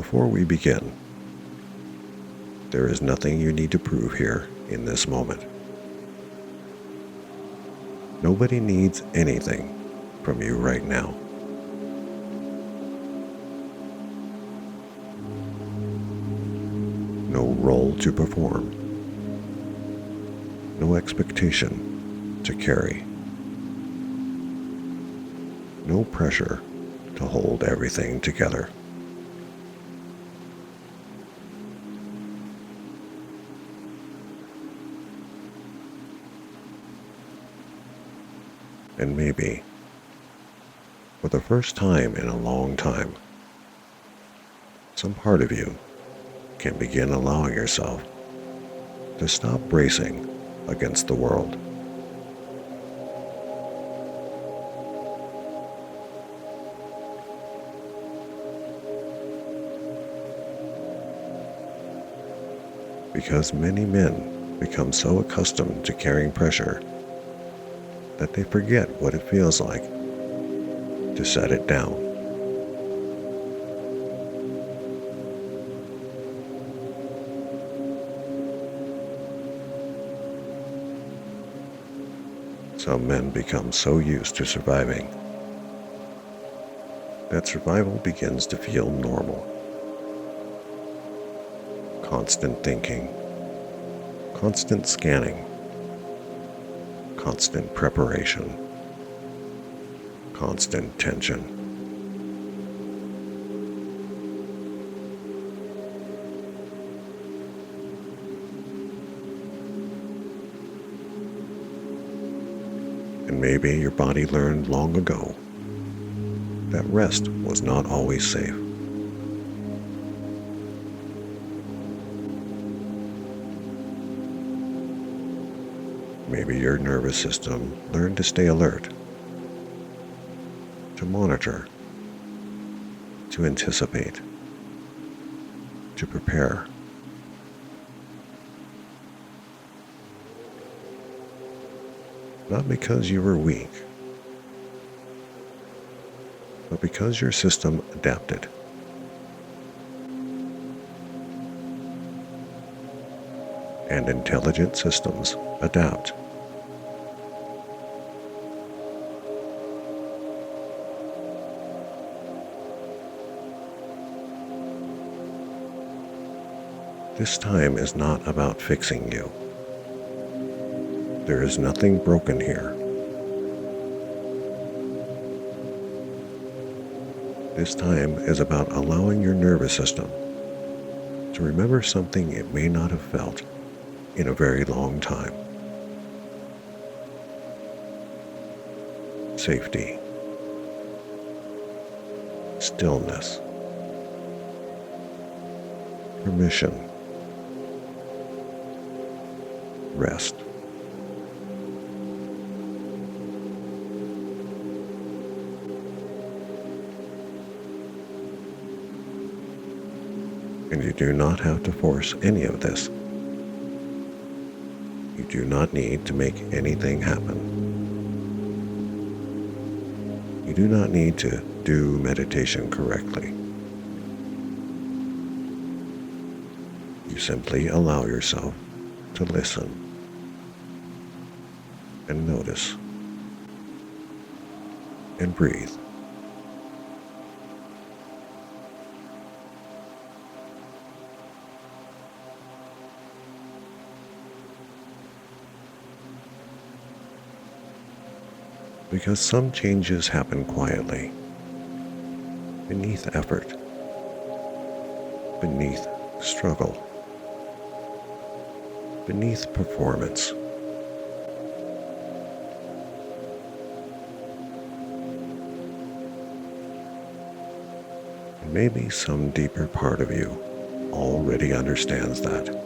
Before we begin, there is nothing you need to prove here in this moment. Nobody needs anything from you right now. No role to perform. No expectation to carry. No pressure to hold everything together. And maybe, for the first time in a long time, some part of you can begin allowing yourself to stop bracing against the world. Because many men become so accustomed to carrying pressure that they forget what it feels like to set it down. Some men become so used to surviving that survival begins to feel normal. Constant thinking, constant scanning, constant preparation, constant tension. And maybe your body learned long ago that rest was not always safe. Maybe your nervous system learned to stay alert, to monitor, to anticipate, to prepare. Not because you were weak, but because your system adapted. And intelligent systems adapt. This time is not about fixing you. There is nothing broken here. This time is about allowing your nervous system to remember something it may not have felt in a very long time. Safety. Stillness. Permission. Rest. And you do not have to force any of this. You do not need to make anything happen. You do not need to do meditation correctly. You simply allow yourself to listen and notice and breathe. Because some changes happen quietly, beneath effort, beneath struggle, beneath performance. And maybe some deeper part of you already understands that.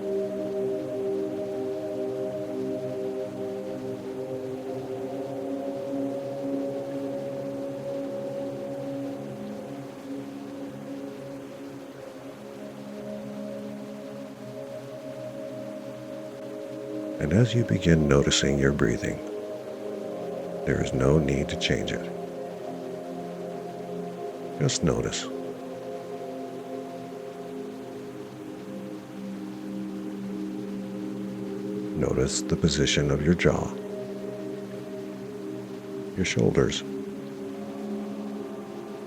And as you begin noticing your breathing, there is no need to change it. Just notice. Notice the position of your jaw, your shoulders,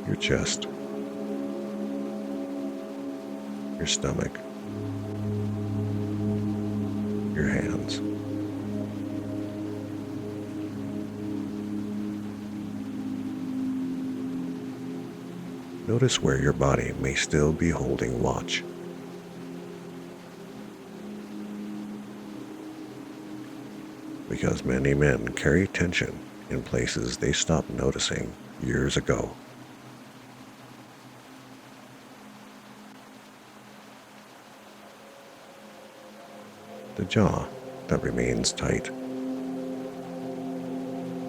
your chest, your stomach, your hands. Notice where your body may still be holding watch. Because many men carry tension in places they stopped noticing years ago. The jaw that remains tight.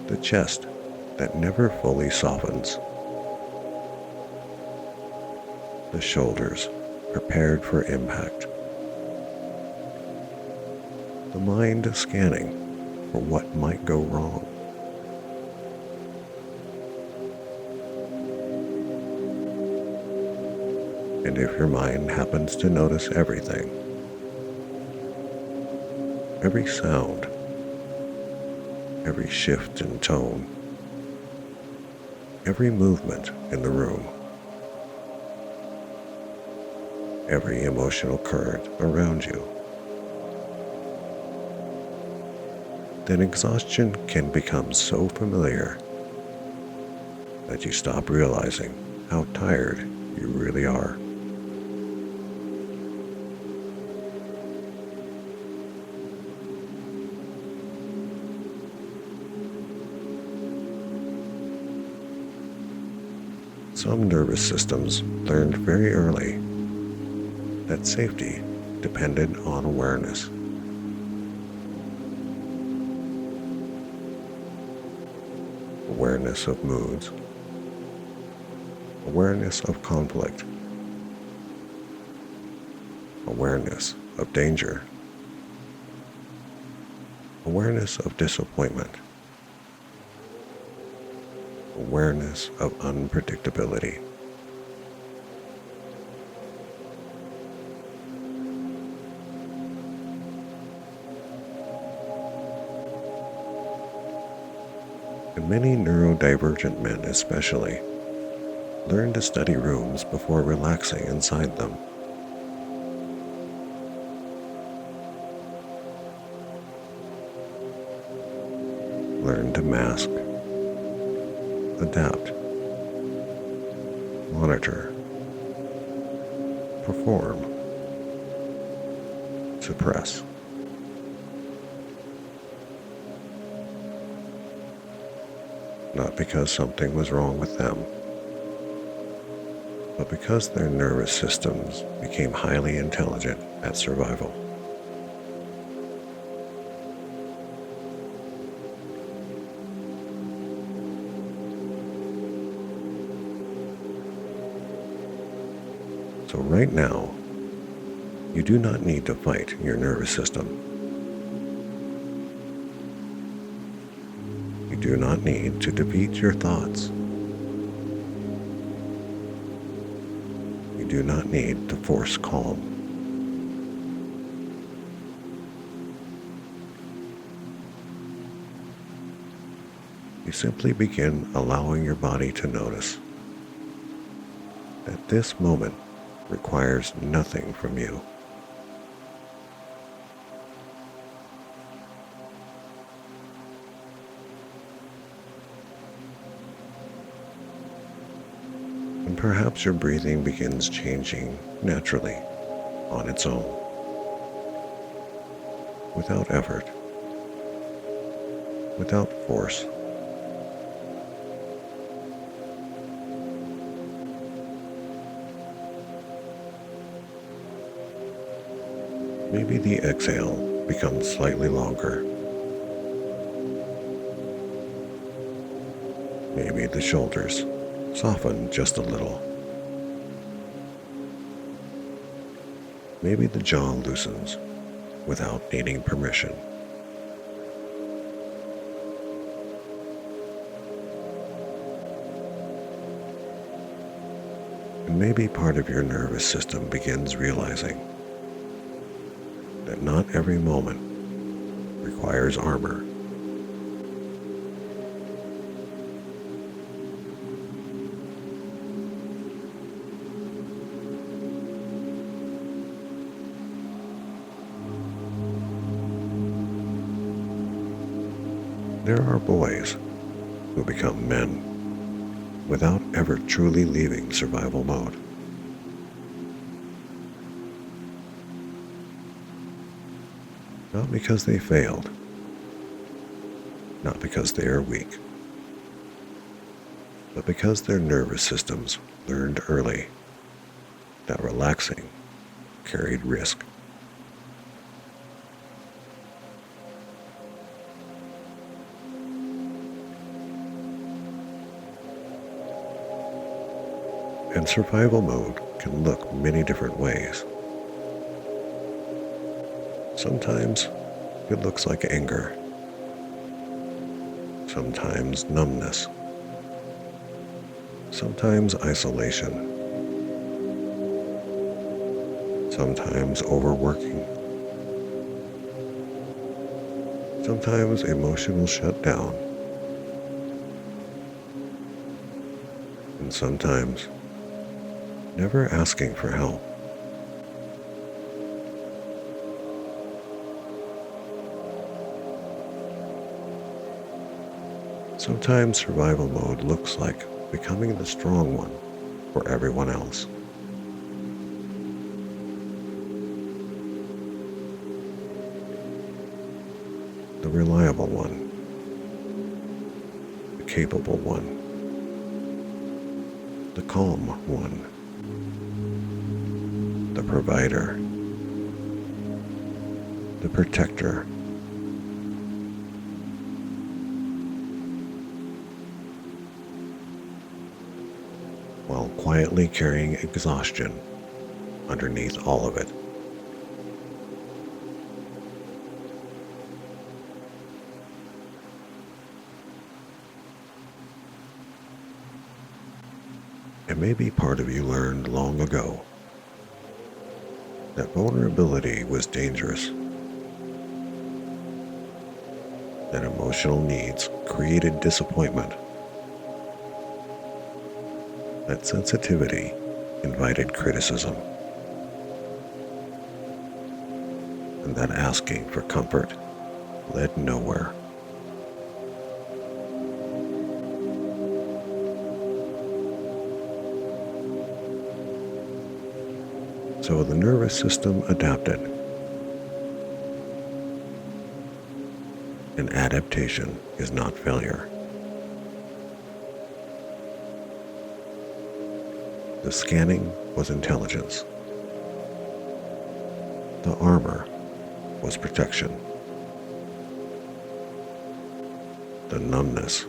The chest that never fully softens. The shoulders prepared for impact. The mind scanning for what might go wrong. And if your mind happens to notice everything, every sound, every shift in tone, every movement in the room, every emotional current around you, then exhaustion can become so familiar that you stop realizing how tired you really are. Some nervous systems learned very early that safety depended on awareness. Awareness of moods, awareness of conflict, awareness of danger, awareness of disappointment, awareness of unpredictability. And many neurodivergent men especially learn to study rooms before relaxing inside them. Learn to mask, adapt, monitor, perform, suppress. Not because something was wrong with them, but because their nervous systems became highly intelligent at survival. So right now, you do not need to fight your nervous system. You do not need to defeat your thoughts. You do not need to force calm. You simply begin allowing your body to notice that this moment requires nothing from you. And perhaps your breathing begins changing naturally on its own, without effort, without force. Maybe the exhale becomes slightly longer. Maybe the shoulders soften just a little. Maybe the jaw loosens without needing permission. And maybe part of your nervous system begins realizing that not every moment requires armor. There are boys who become men without ever truly leaving survival mode. Not because they failed, not because they are weak, but because their nervous systems learned early that relaxing carried risk. And survival mode can look many different ways. Sometimes it looks like anger, sometimes numbness, sometimes isolation, sometimes overworking, sometimes emotional shutdown, and sometimes never asking for help. Sometimes survival mode looks like becoming the strong one for everyone else. The reliable one, the capable one, the calm one, the provider, the protector, while quietly carrying exhaustion underneath all of it. And maybe part of you learned long ago that vulnerability was dangerous, that emotional needs created disappointment, that sensitivity invited criticism, and that asking for comfort led nowhere. So the nervous system adapted, and adaptation is not failure. The scanning was intelligence. The armor was protection. The numbness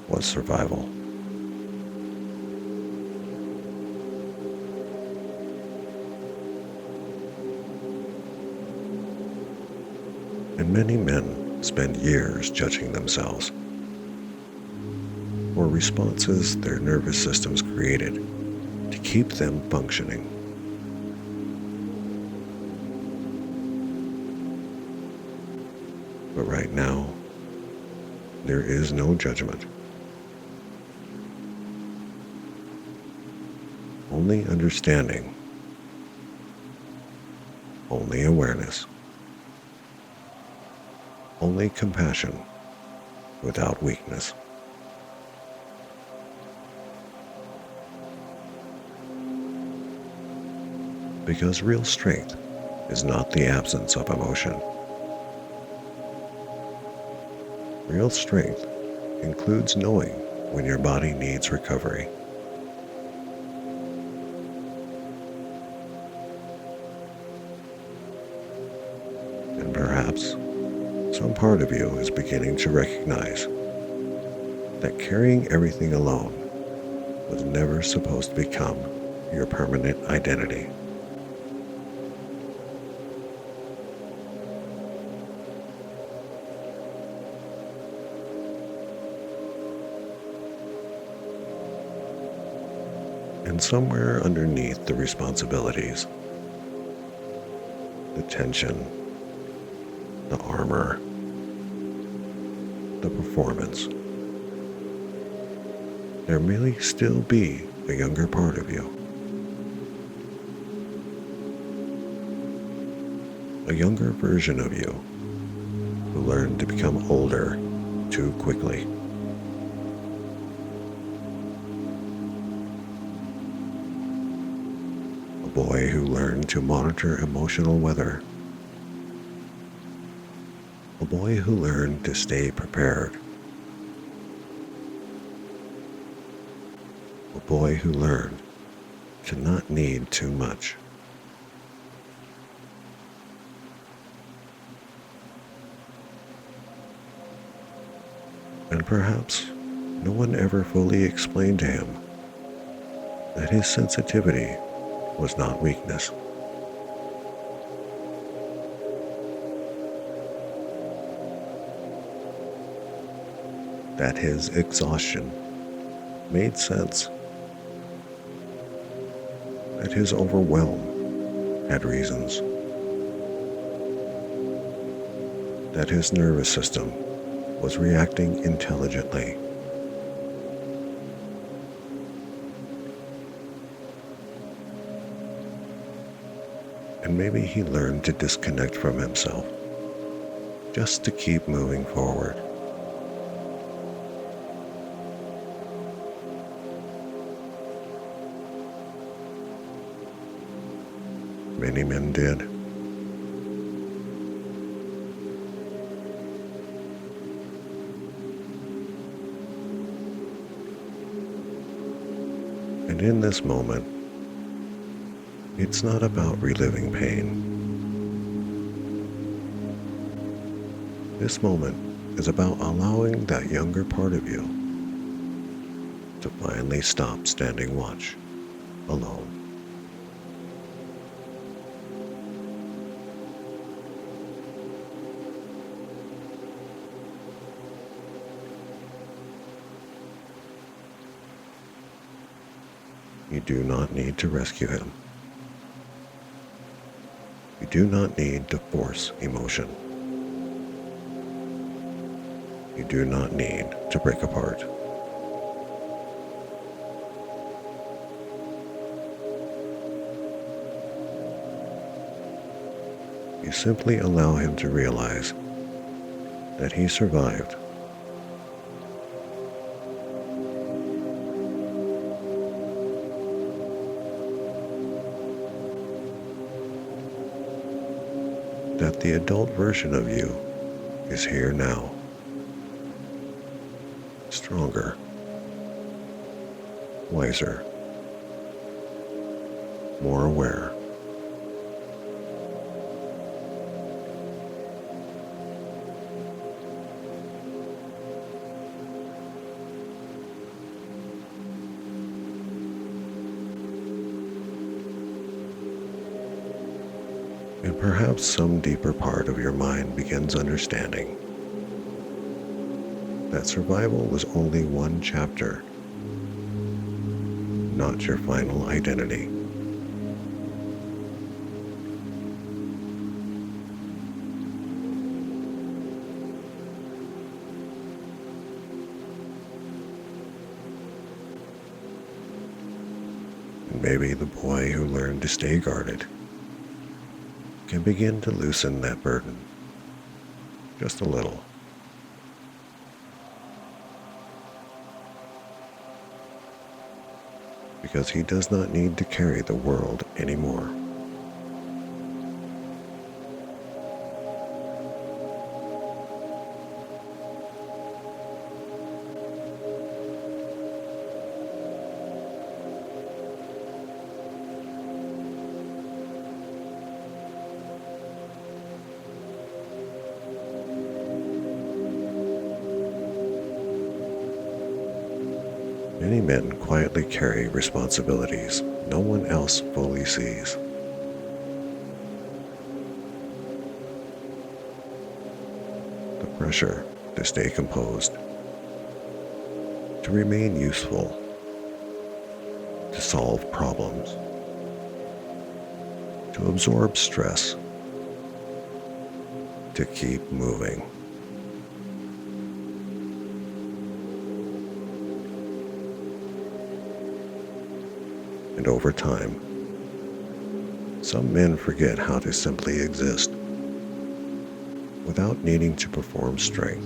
was survival. And many men spend years judging themselves for responses their nervous systems created to keep them functioning. But right now, there is no judgment. Only understanding. Only awareness. Only compassion without weakness. Because real strength is not the absence of emotion. Real strength includes knowing when your body needs recovery. And perhaps some part of you is beginning to recognize that carrying everything alone was never supposed to become your permanent identity. And somewhere underneath the responsibilities, the tension, the armor, the performance. There may still be a younger part of you, a younger version of you who learned to become older too quickly. A boy who learned to monitor emotional weather. A boy who learned to stay prepared. A boy who learned to not need too much. And perhaps no one ever fully explained to him that his sensitivity was not weakness. That his exhaustion made sense. That his overwhelm had reasons. That his nervous system was reacting intelligently. And maybe he learned to disconnect from himself just to keep moving forward. Many men did. And in this moment, it's not about reliving pain. This moment is about allowing that younger part of you to finally stop standing watch alone. You do not need to rescue him. You do not need to force emotion. You do not need to break apart. You simply allow him to realize that he survived. That the adult version of you is here now, stronger, wiser, more aware. And perhaps some deeper part of your mind begins understanding that survival was only one chapter, not your final identity. And maybe the boy who learned to stay guarded can begin to loosen that burden just a little. Because he does not need to carry the world anymore. Many men quietly carry responsibilities no one else fully sees. The pressure to stay composed, to remain useful, to solve problems, to absorb stress, to keep moving. And over time, some men forget how to simply exist without needing to perform strength.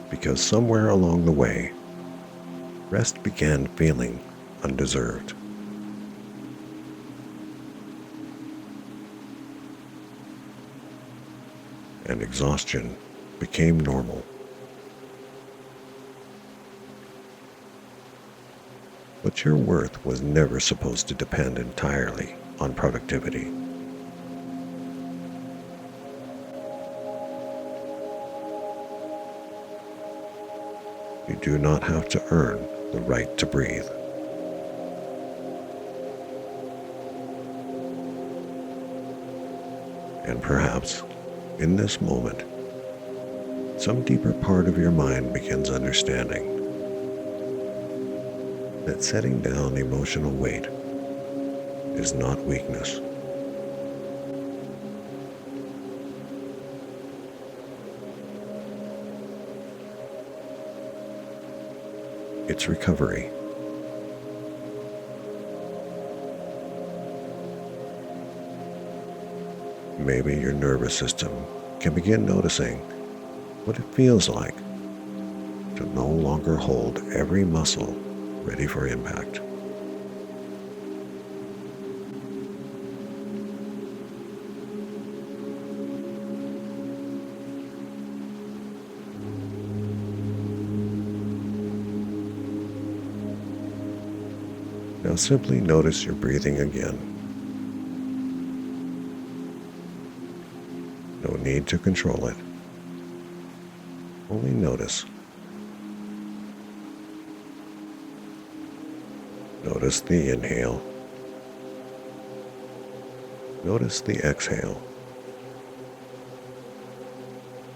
Because somewhere along the way, rest began feeling undeserved. And exhaustion became normal. But your worth was never supposed to depend entirely on productivity. You do not have to earn the right to breathe. And perhaps, in this moment, some deeper part of your mind begins understanding that setting down emotional weight is not weakness. It's recovery. Maybe your nervous system can begin noticing what it feels like to no longer hold every muscle ready for impact. Now simply notice your breathing again. No need to control it. Only notice. Notice the inhale. Notice the exhale.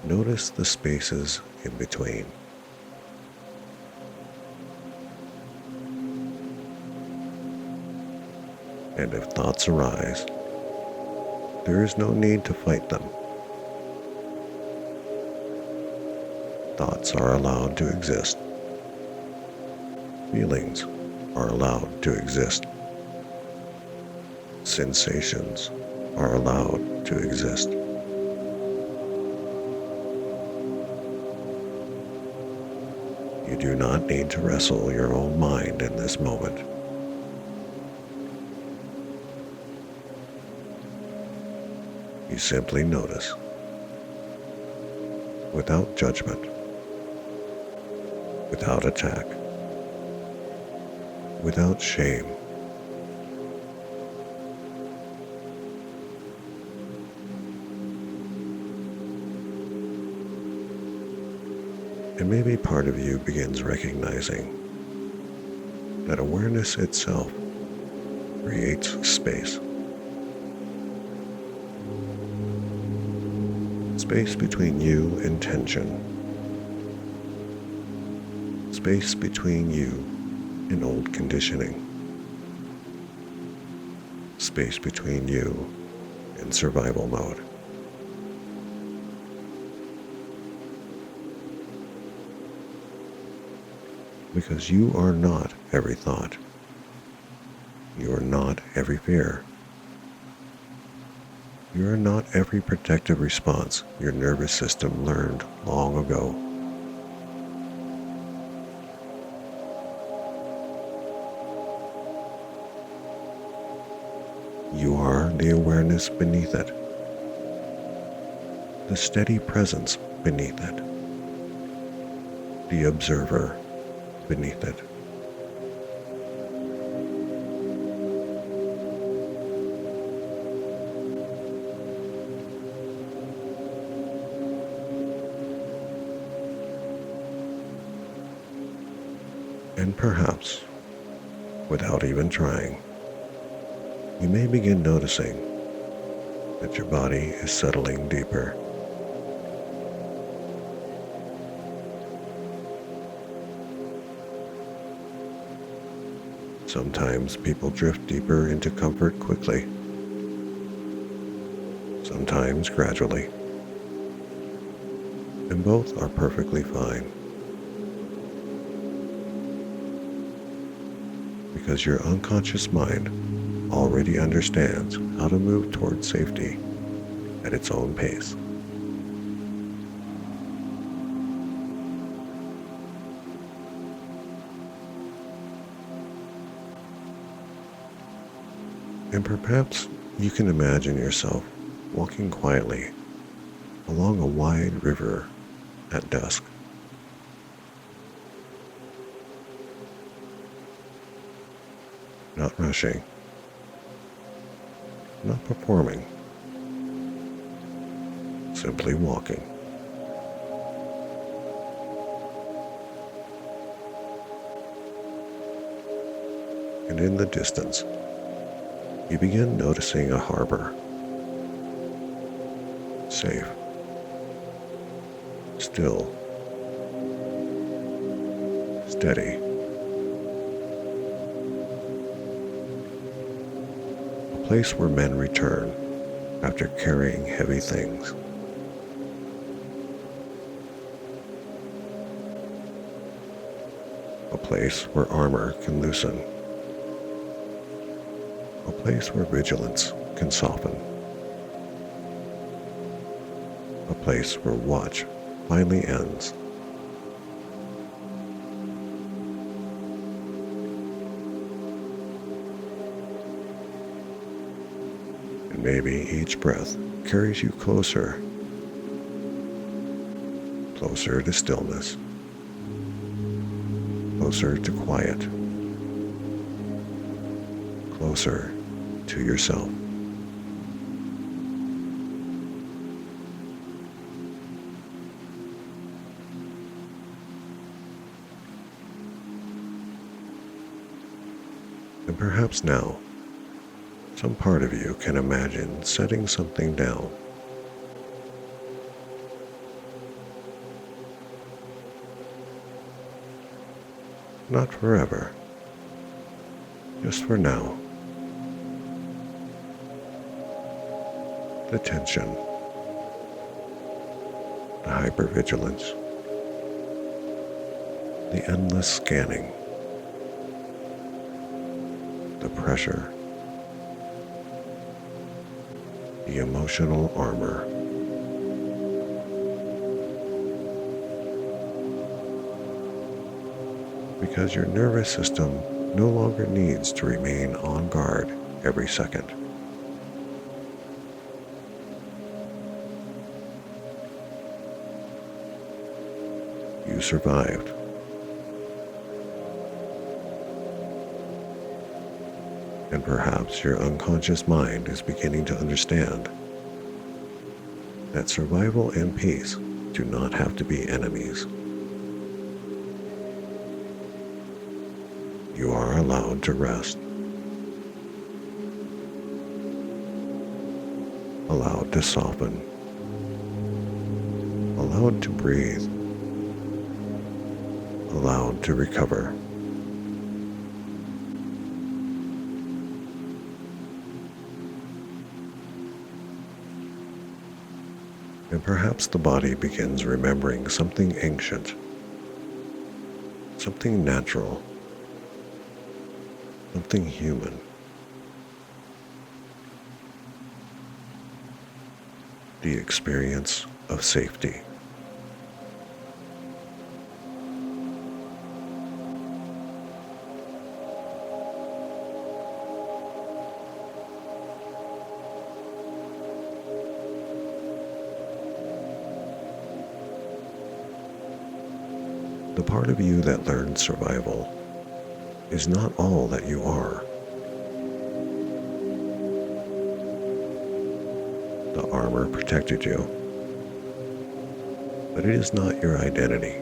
Notice the spaces in between. And if thoughts arise, there is no need to fight them. Thoughts are allowed to exist. Feelings are allowed to exist. Sensations are allowed to exist. You do not need to wrestle your own mind in this moment. You simply notice, without judgment, without attack, without shame. And maybe part of you begins recognizing that awareness itself creates space. Space between you and tension. Space between you and old conditioning. Space between you and survival mode. Because you are not every thought. You are not every fear. You are not every protective response your nervous system learned long ago. You are the awareness beneath it, the steady presence beneath it, the observer beneath it. And perhaps, without even trying, you may begin noticing that your body is settling deeper. Sometimes people drift deeper into comfort quickly. sometimes gradually, and both are perfectly fine because your unconscious mind already understands how to move towards safety at its own pace. And perhaps you can imagine yourself walking quietly along a wide river at dusk. Not rushing, not performing, simply walking. And in the distance, you begin noticing a harbor. Safe, still, steady. A place where men return after carrying heavy things. A place where armor can loosen. A place where vigilance can soften. A place where watch finally ends. And maybe each breath carries you closer, closer to stillness, closer to quiet, closer to yourself. And perhaps now, some part of you can imagine setting something down. Not forever, just for now. The tension, the hypervigilance, the endless scanning, the pressure, the emotional armor. Because your nervous system no longer needs to remain on guard every second. You survived. And perhaps your unconscious mind is beginning to understand that survival and peace do not have to be enemies. You are allowed to rest, allowed to soften, allowed to breathe, allowed to recover. And perhaps the body begins remembering something ancient, something natural, something human. The experience of safety. The part of you that learned survival is not all that you are. The armor protected you, but it is not your identity.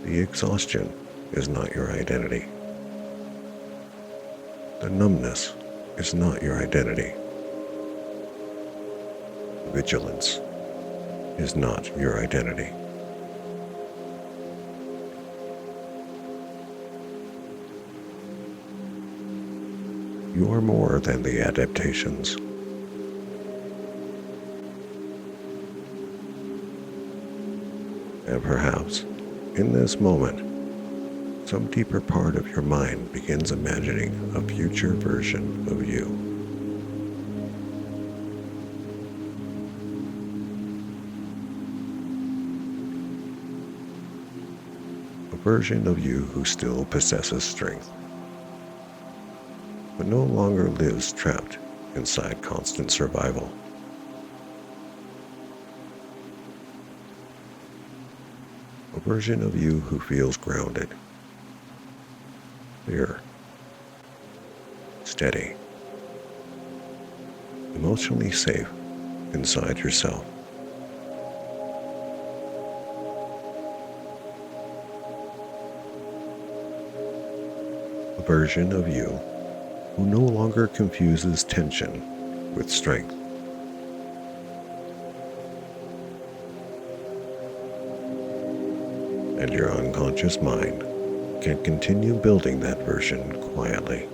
The exhaustion is not your identity. The numbness is not your identity. Vigilance is not your identity. You are more than the adaptations. And perhaps, in this moment, some deeper part of your mind begins imagining a future version of you. A version of you who still possesses strength, but no longer lives trapped inside constant survival. A version of you who feels grounded, clear, steady, emotionally safe inside yourself. A version of you who no longer confuses tension with strength. And your unconscious mind can continue building that version quietly,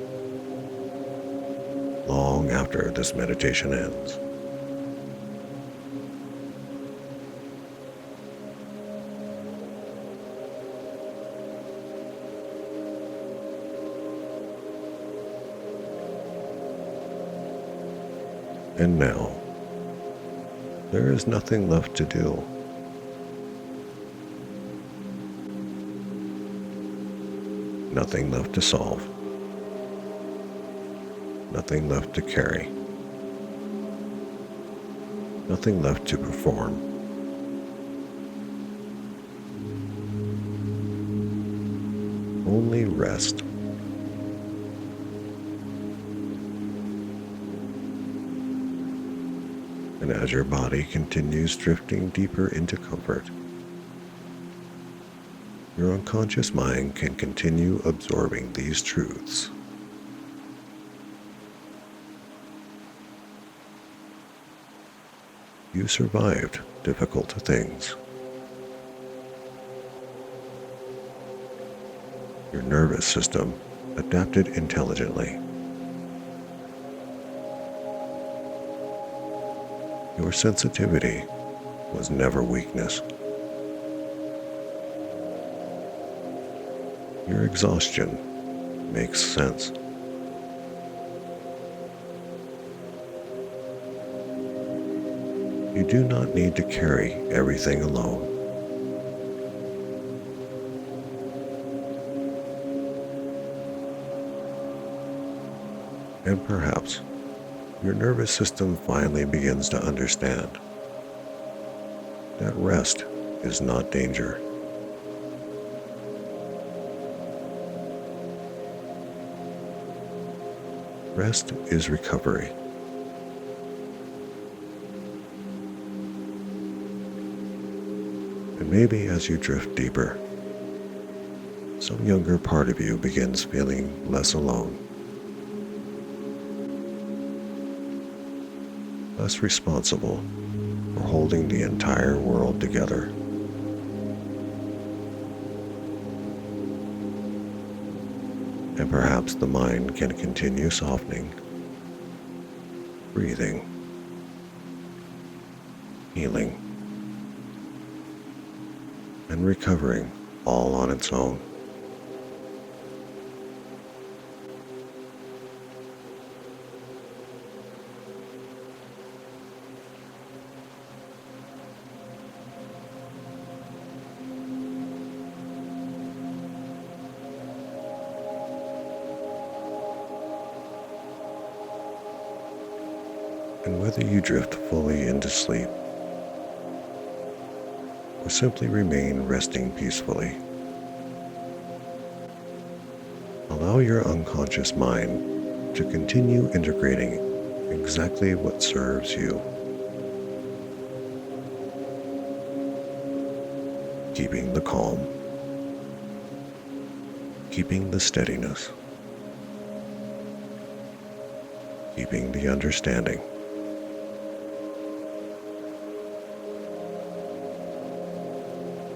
long after this meditation ends. And now, there is nothing left to do. Nothing left to solve. Nothing left to carry. Nothing left to perform. Only rest. And as your body continues drifting deeper into comfort, your unconscious mind can continue absorbing these truths. You survived difficult things. Your nervous system adapted intelligently. Your sensitivity was never weakness. Your exhaustion makes sense. You do not need to carry everything alone. And perhaps your nervous system finally begins to understand that rest is not danger. Rest is recovery. And maybe as you drift deeper, some younger part of you begins feeling less alone, less responsible for holding the entire world together. And perhaps the mind can continue softening, breathing, healing, and recovering all on its own. And whether you drift fully into sleep or simply remain resting peacefully, allow your unconscious mind to continue integrating exactly what serves you, keeping the calm, keeping the steadiness, keeping the understanding,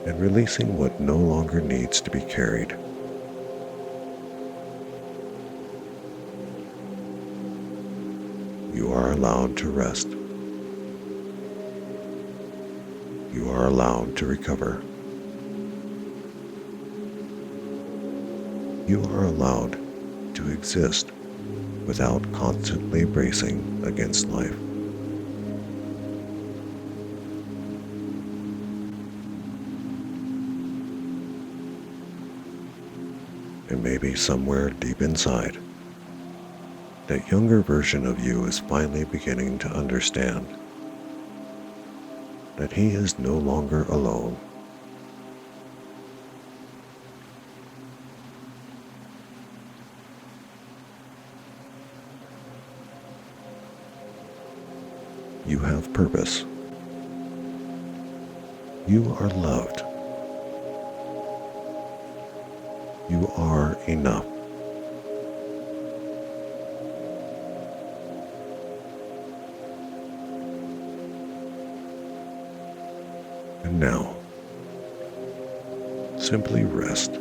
and releasing what no longer needs to be carried. You are allowed to rest. You are allowed to recover. You are allowed to exist without constantly bracing against life. And maybe somewhere deep inside, that younger version of you is finally beginning to understand that he is no longer alone. You have purpose. You are loved. You are enough. And now, simply rest.